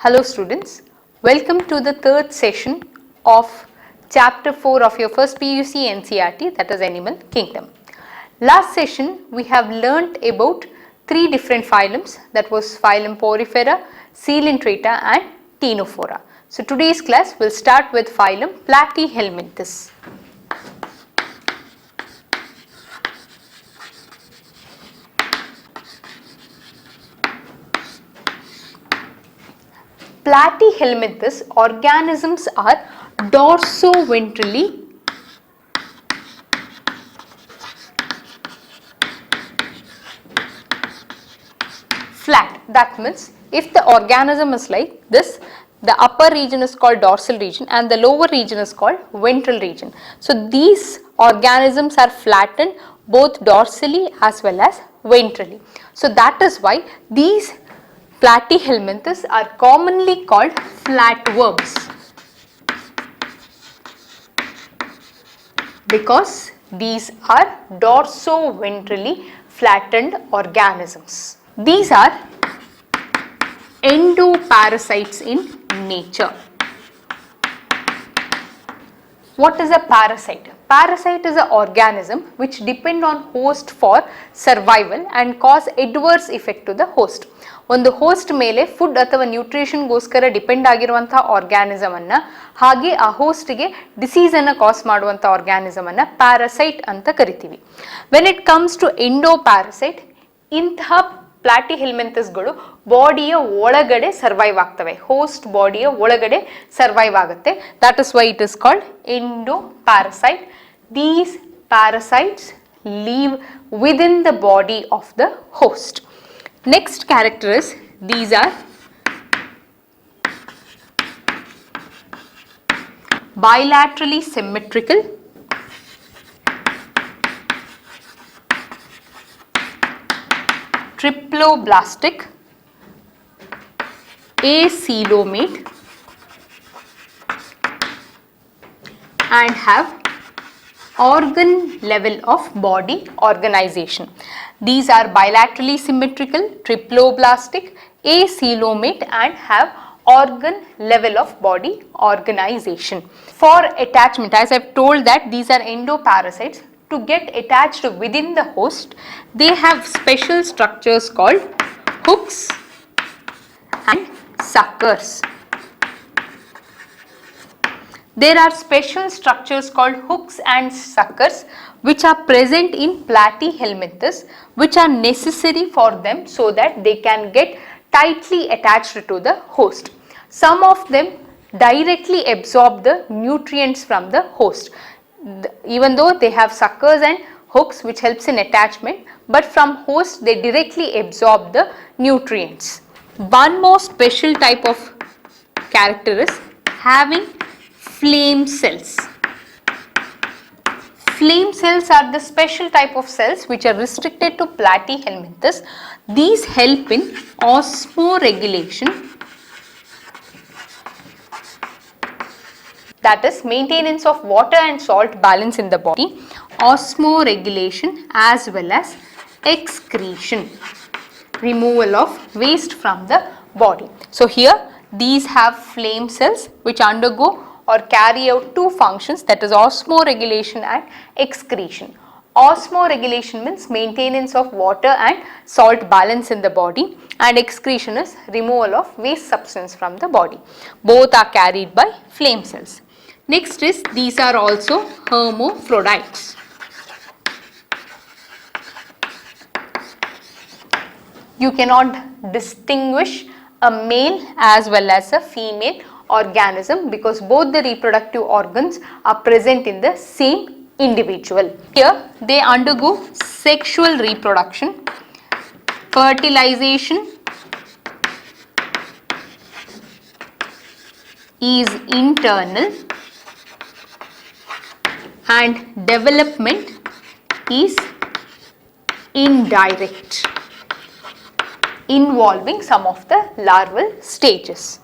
Hello students, welcome to the third session of chapter 4 of your first PUC NCERT, that is Animal Kingdom. Last session we have learnt about three different phylums, that was phylum Porifera, Coelenterata and Ctenophora. So today's class will start with phylum Platyhelminthes. Platyhelminthes organisms are dorsoventrally flat. That means if the organism is like this, the upper region is called dorsal region and the lower region is called ventral region. So these organisms are flattened both dorsally as well as ventrally. So that is why these Platyhelminthes are commonly called flatworms, because these are dorsoventrally flattened organisms. These are endoparasites in nature. What is a parasite? Parasite is an organism which depend on host for survival and cause adverse effect to the host. ಒಂದು host ಮೇಲೆ food ಅಥವಾ ನ್ಯೂಟ್ರಿಷನ್ಗೋಸ್ಕರ depend ಆಗಿರುವಂಥ organism ಅನ್ನ, ಹಾಗೆ ಆ ಹೋಸ್ಟ್ಗೆ disease ಅನ್ನು ಕಾಸ್ ಮಾಡುವಂಥ organism ಅನ್ನ ಪ್ಯಾರಸೈಟ್ ಅಂತ ಕರಿತೀವಿ. When it comes to endoparasite, ಇಂತಹ ಪ್ಲಾಟಿಹೆಲ್ಮಿಂಥಸ್ಗಳು ಬಾಡಿಯ ಒಳಗಡೆ ಸರ್ವೈವ್ ಆಗ್ತವೆ, ಹೋಸ್ಟ್ ಬಾಡಿಯ ಒಳಗಡೆ ಸರ್ವೈವ್ ಆಗುತ್ತೆ. That is why it is called endo parasite. These parasites live within the body of the host. Next character is, these are bilaterally symmetrical, triploblastic, acoelomate and have organ level of body organization. These are bilaterally symmetrical, triploblastic, acoelomate and have organ level of body organization. For attachment, as I have told that these are endoparasites, to get attached within the host, they have special structures called hooks and suckers. There are special structures called hooks and suckers which are present in Platyhelminthes, which are necessary for them so that they can get tightly attached to the host. Some of them directly absorb the nutrients from the host, even though they have suckers and hooks which helps in attachment, but from host they directly absorb the nutrients. One more special type of character is having flame cells. Flame cells are the special type of cells which are restricted to Platyhelminthes. These help in osmoregulation, that is maintenance of water and salt balance in the body, osmoregulation as well as excretion, removal of waste from the body. So here these have flame cells which undergo or carry out two functions, that is osmoregulation and excretion. Osmoregulation means maintenance of water and salt balance in the body, and excretion is removal of waste substance from the body. Both are carried by flame cells. Next is, these are also hermaphrodites. You cannot distinguish a male as well as a female organism because both the reproductive organs are present in the same individual. Here they undergo sexual reproduction, fertilization is internal and development is indirect, involving some of the larval stages.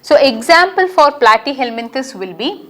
So example for Platyhelminthes will be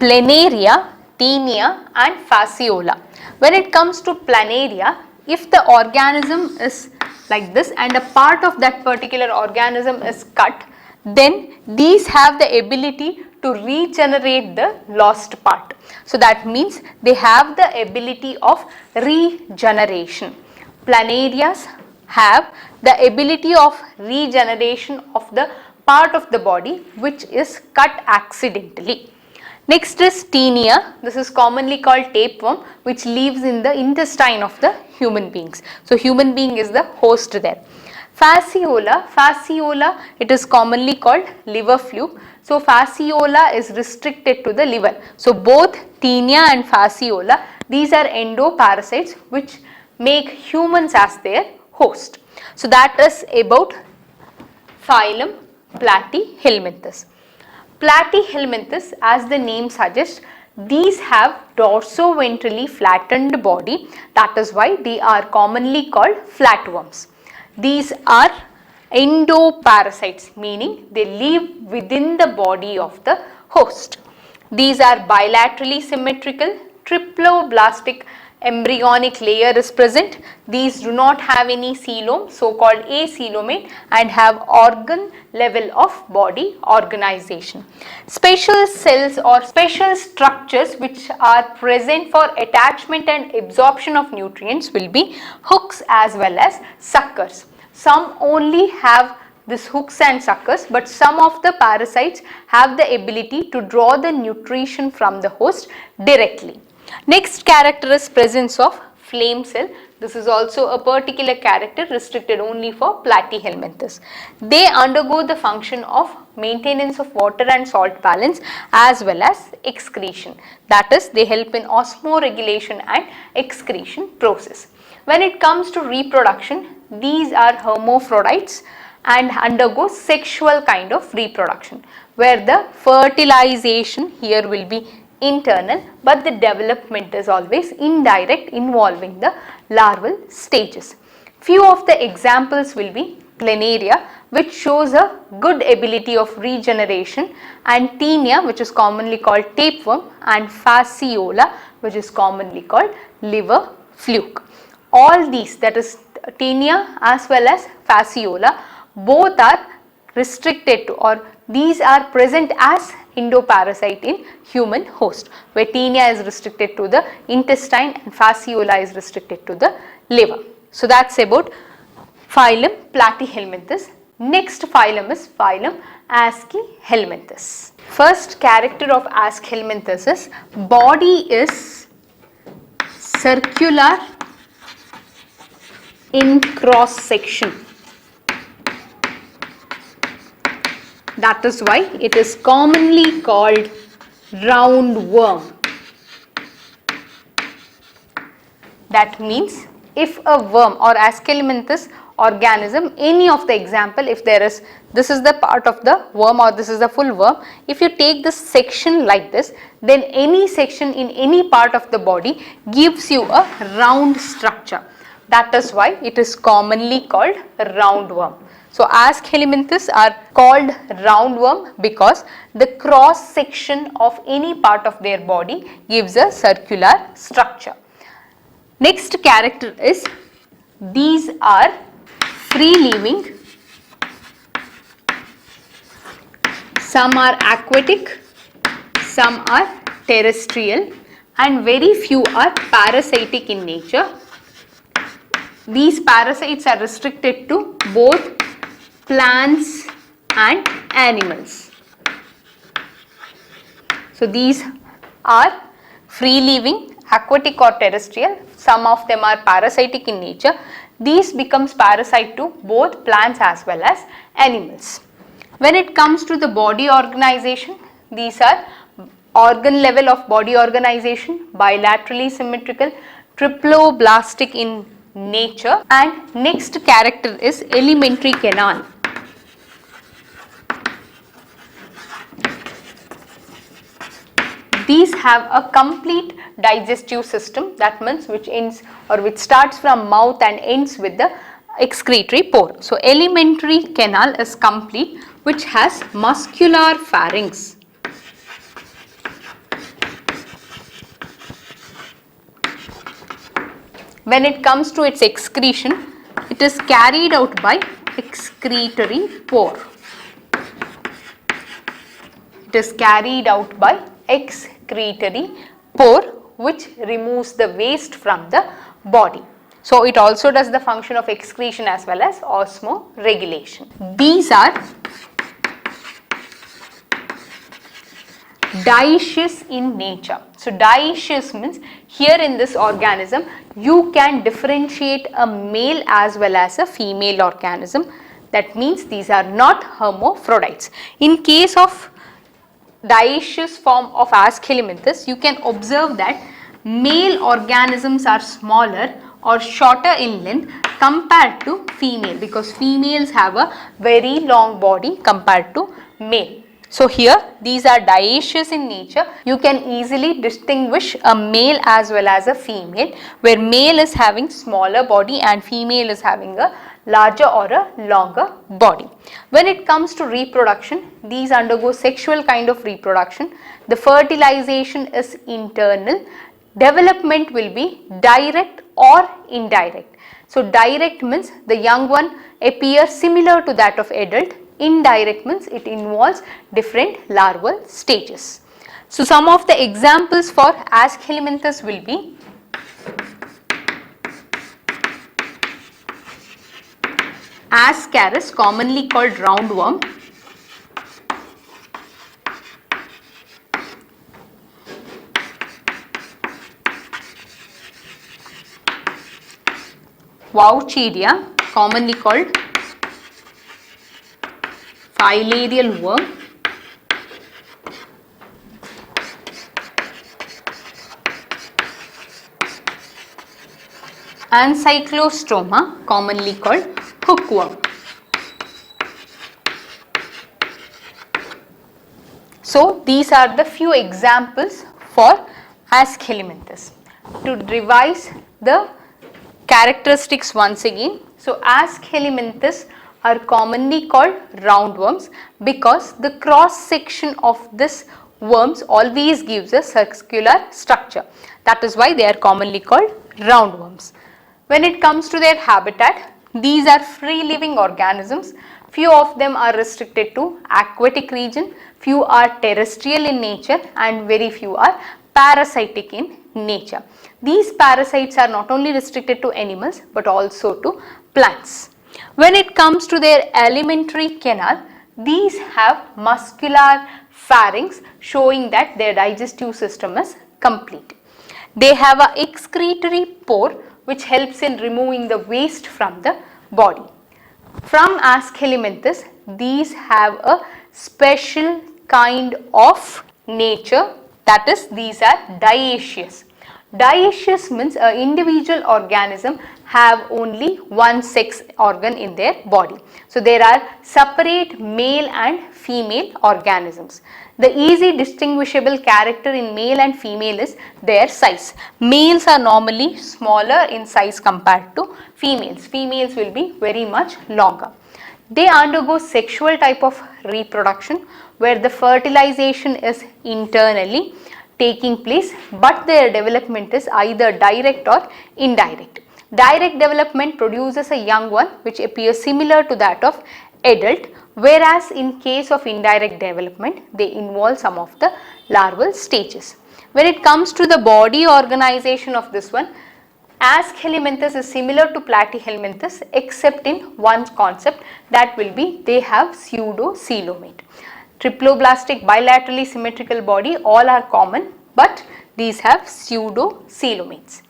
planaria, tinea and fasciola. When it comes to planaria, if the organism is like this and a part of that particular organism is cut, then these have the ability to regenerate the lost part. So that means they have the ability of regeneration. Planarias have the ability of regeneration of the part of the body which is cut accidentally. Next is tinea. This is commonly called tapeworm, which lives in the intestine of the human beings. So human being is the host there. Fasciola, it is commonly called liver fluke. So fasciola is restricted to the liver. So both tinea and fasciola, these are endoparasites which make humans as their host. So that is about phylum Platyhelminthes. Platyhelminthes, as the name suggests, these have dorsoventrally flattened body. That is why they are commonly called flatworms. These are endoparasites, meaning they live within the body of the host. These are bilaterally symmetrical, triploblastic embryonic layer is present. These do not have any coelom, so called acoelomate, and have organ level of body organization. Special cells or special structures which are present for attachment and absorption of nutrients will be hooks as well as suckers. Some only have this hooks and suckers, but some of the parasites have the ability to draw the nutrition from the host directly. Next character is presence of flame cell. This is also a particular character restricted only for Platyhelminthes. They undergo the function of maintenance of water and salt balance as well as excretion. That is, they help in osmoregulation and excretion process. When it comes to reproduction, these are hermaphrodites and undergo sexual kind of reproduction, where the fertilization here will be internal, but the development is always indirect, involving the larval stages. Few of the examples will be planaria, which shows a good ability of regeneration, and tinea, which is commonly called tapeworm, and fasciola, which is commonly called liver fluke. All these, that is tinea as well as fasciola, both are restricted to, or these are present as endoparasite in human host, where tinea is restricted to the intestine and fasciola is restricted to the liver. So that's about phylum Platyhelminthes. Next phylum is phylum Aschelminthes. First character of Aschelminthes is body is circular in cross section. That is why it is commonly called roundworm. That means if a worm or Aschelminthes organism, any of the example, if there is, this is the part of the worm or this is the full worm, if you take this section like this, then any section in any part of the body gives you a round structure. That is why it is commonly called roundworm. So Aschelminthes are called roundworm because the cross section of any part of their body gives a circular structure. Next character is, these are free living, some are aquatic, some are terrestrial, and very few are parasitic in nature. These parasites are restricted to both plants and animals. So these are free living, aquatic or terrestrial. Some of them are parasitic in nature. These becomes parasite to both plants as well as animals. When it comes to the body organization, these are organ level of body organization, bilaterally symmetrical, triploblastic in nature, and next character is alimentary canal. These have a complete digestive system, that means which ends or which starts from mouth and ends with the excretory pore. So alimentary canal is complete, which has muscular pharynx. When it comes to its excretion, it is carried out by excretory pore. It is carried out by excretory pore, which removes the waste from the body. So it also does the function of excretion as well as osmoregulation. These are dioecious in nature. So dioecious means here in this organism you can differentiate a male as well as a female organism. That means these are not hermaphrodites. In case of dioecious form of Aschelinthes, you can observe that male organisms are smaller or shorter in length compared to female, because females have a very long body compared to male. So here these are dioecious in nature. You can easily distinguish a male as well as a female, where male is having smaller body and female is having a larger or a longer body. When it comes to reproduction, these undergo sexual kind of reproduction. The fertilization is internal. Development will be direct or indirect. So direct means the young one appears similar to that of adult. Indirect means it involves different larval stages. So some of the examples for Aschelinthes will be Ascaris, commonly called roundworm, Vaucheria, commonly called filarial worm, Ancyclostoma, commonly called hookworm. So these are the few examples for Aschelinthes. To revise the characteristics once again, so Aschelinthes are commonly called roundworms because the cross section of this worms always gives a circular structure. That is why they are commonly called roundworms. When it comes to their habitat, these are free living organisms. Few of them are restricted to aquatic region, few are terrestrial in nature, and very few are parasitic in nature. These parasites are not only restricted to animals but also to plants. When it comes to their alimentary canal, these have muscular pharynx, showing that their digestive system is complete. They have a excretory pore which helps in removing the waste from the body. From Aschelinthes, these have a special kind of nature, that is, these are dioecious. Dioecious means an individual organism have only one sex organ in their body. So there are separate male and female organisms. The easy distinguishable character in male and female is their size. Males are normally smaller in size compared to females. Females will be very much longer. They undergo sexual type of reproduction where the fertilization is internally taking place, but their development is either direct or indirect. Direct development produces a young one which appears similar to that of adult, whereas in case of indirect development they involve some of the larval stages. When it comes to the body organization of this one, Aschelinthes is similar to Platyhelminthes except in one concept, that will be they have pseudocoelomate. Triploblastic bilaterally symmetrical body, all are common, but these have pseudocoelomates.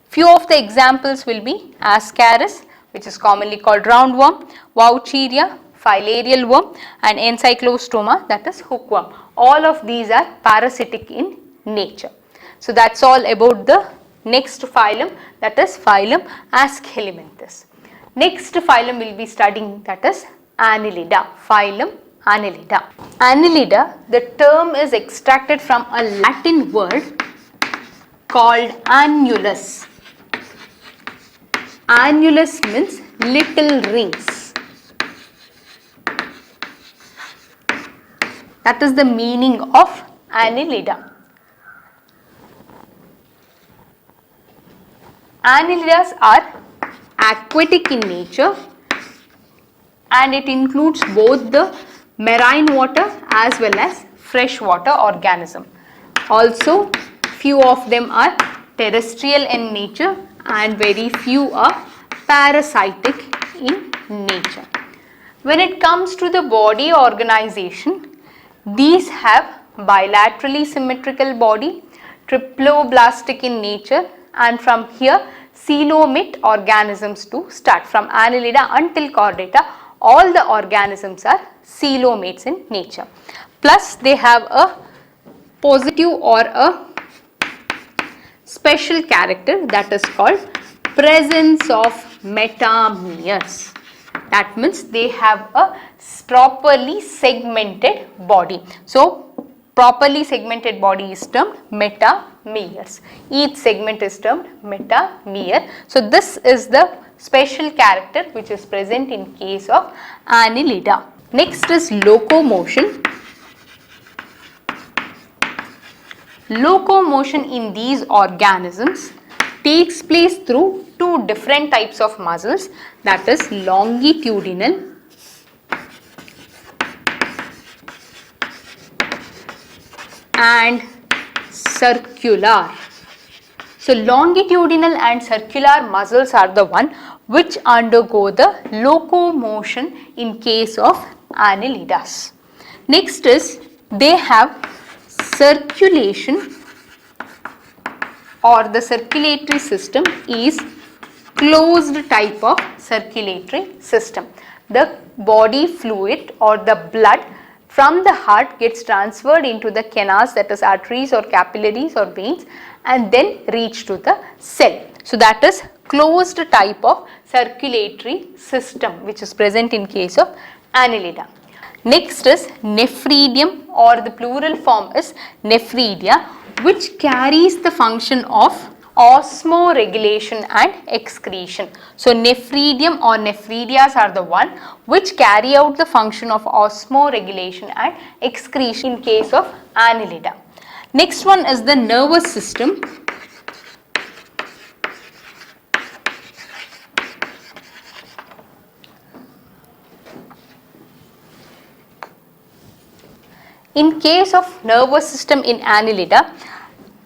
Few of the examples will be Ascaris, which is commonly called roundworm, Vaucheria, filarial worm, and Encyclostoma, that is hookworm. All of these are parasitic in nature. So that's all about the next phylum, that is phylum Aschelinthes. Next phylum we will be studying, that is Annelida, phylum Annelida. Annelida, the term is extracted from a Latin word called annulus. Annulus means little rings. That is the meaning of Annelida. Annelidas are aquatic in nature and it includes both the marine water as well as freshwater organism. Also, few of them are terrestrial in nature and very few are parasitic in nature. When it comes to the body organization, these have bilaterally symmetrical body, triploblastic in nature, and from here coelomate organisms to start. From Annelida until Chordata, all the organisms are coelomates in nature. Plus they have a positive or a special character that is called presence of metameres. That means they have a properly segmented body. So properly segmented body is termed metameres. Each segment is termed metamere. So this is the special character which is present in case of Annelida. Next is locomotion. Locomotion in these organisms takes place through two different types of muscles, that is longitudinal and circular. So longitudinal and circular muscles are the one which undergo the locomotion in case of Annelidas. Next is they have circulation, or the circulatory system is closed type of circulatory system. The body fluid or the blood from the heart gets transferred into the canals, that is arteries or capillaries or veins, and then reach to the cell. So that is closed type of circulatory system which is present in case of Annelida. Next is nephridium, or the plural form is nephridia, which carries the function of osmoregulation and excretion. So nephridium or nephridias are the one which carry out the function of osmoregulation and excretion in case of Annelida. Next one is the nervous system. In case of nervous system in Annelida,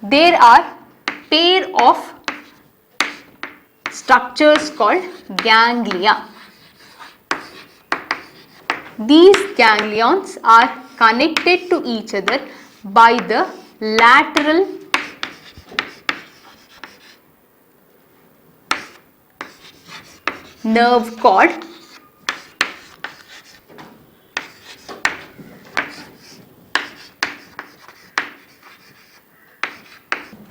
there are pair of structures called ganglia. These ganglions are connected to each other by the lateral nerve cord .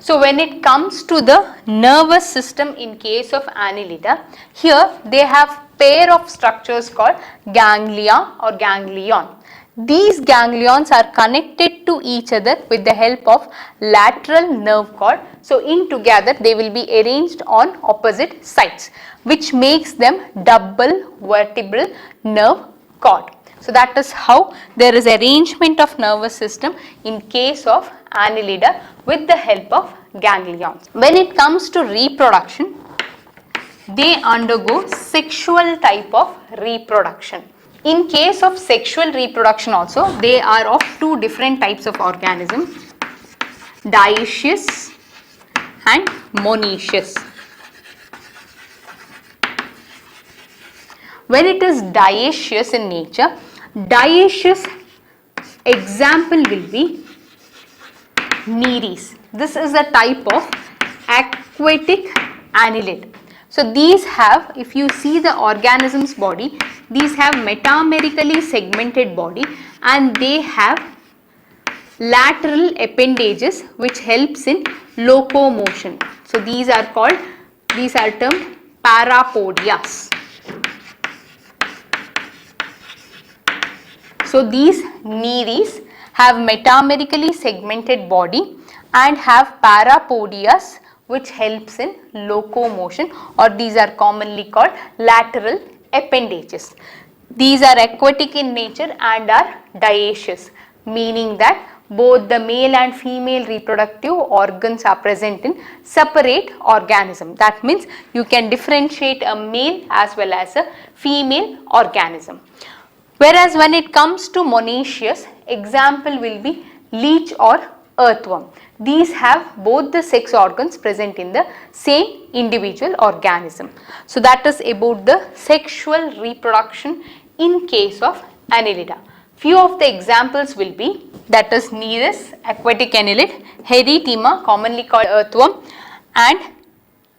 So when it comes to the nervous system in case of Annelida, here they have pair of structures called ganglia or ganglion. These ganglions are connected to each other with the help of lateral nerve cord. So in together they will be arranged on opposite sides, which makes them double vertebral nerve cord. So that is how there is arrangement of nervous system in case of Annelida with the help of ganglions. When it comes to reproduction, they undergo sexual type of reproduction. In case of sexual reproduction also, they are of two different types of organisms, dioecious and monoecious. When it is dioecious in nature, dioecious example will be Nereis. This is a type of aquatic annelid. So these have, if you see the organism's body, these have metamerically segmented body and they have lateral appendages which helps in locomotion. So these are termed parapodias. So these Nereis have metamerically segmented body and have parapodias which helps in locomotion, or these are commonly called lateral appendages. These are aquatic in nature and are dioecious, meaning that both the male and female reproductive organs are present in separate organism. That means you can differentiate a male as well as a female organism. Whereas when it comes to monoecious, example will be leech or earthworm. These have both the sex organs present in the same individual organism. So that is about the sexual reproduction in case of Annelida. Few of the examples will be, that is Nereis, aquatic annelid, Heritinia, commonly called earthworm, and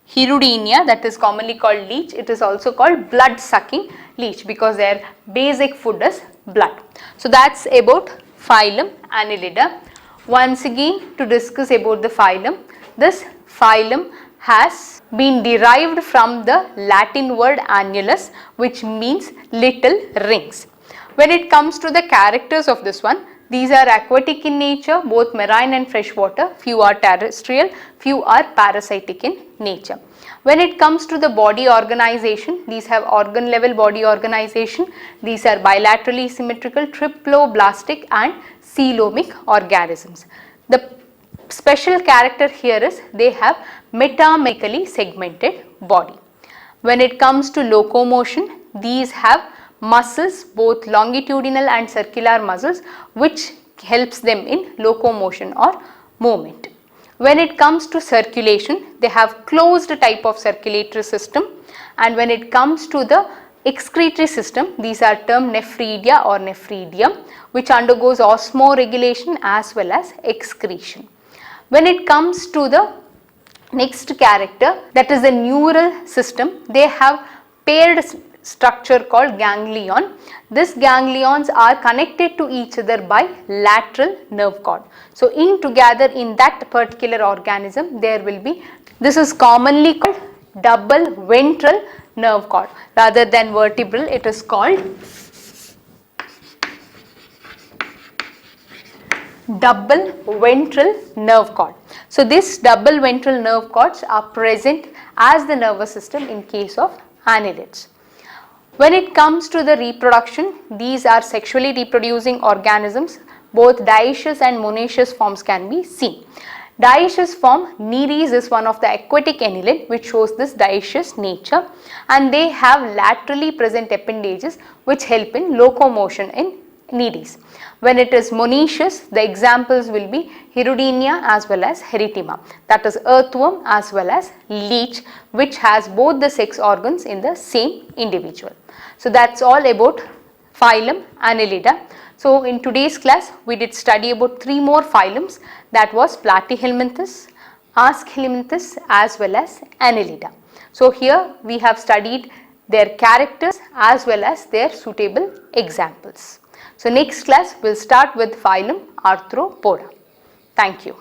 Hirudinea, that is commonly called leech. It is also called blood sucking leech because their basic food is blood. So that's about phylum Annelida. Once again, to discuss about the phylum, this phylum has been derived from the Latin word annulus, which means little rings. When it comes to the characters of this one, these are aquatic in nature, both marine and freshwater. Few are terrestrial, few are parasitic in nature. When it comes to the body organization, these have organ level body organization. These are bilaterally symmetrical, triploblastic and coelomic organisms. The special character here is they have metametrically segmented body. When it comes to locomotion, these have muscles, both longitudinal and circular muscles, which helps them in locomotion or movement. When it comes to circulation, they have closed type of circulatory system, and when it comes to the excretory system, these are termed nephridia or nephridium, which undergoes osmoregulation as well as excretion. When it comes to the next character, that is the neural system, they have paired structure called ganglion. These ganglions are connected to each other by lateral nerve cord. So in together in that particular organism there will be, this is commonly called double ventral nerve cord. Rather than vertebral, it is called double ventral nerve cord. So this double ventral nerve cords are present as the nervous system in case of annelids. When it comes to the reproduction, these are sexually reproducing organisms. Both dioecious and monoecious forms can be seen. Dioecious form, Nereis, is one of the aquatic annelid which shows this dioecious nature, and they have laterally present appendages which help in locomotion in Nereis. When it is monoecious, the examples will be Hirudinea as well as Heritinia, that is earthworm as well as leech, which has both the sex organs in the same individual. So that's all about phylum Annelida. So in today's class we did study about 3 more phylums, that was Platyhelminthes, Aschelminthes as well as Annelida. So here we have studied their characters as well as their suitable examples. So next class we will start with phylum Arthropoda. Thank you.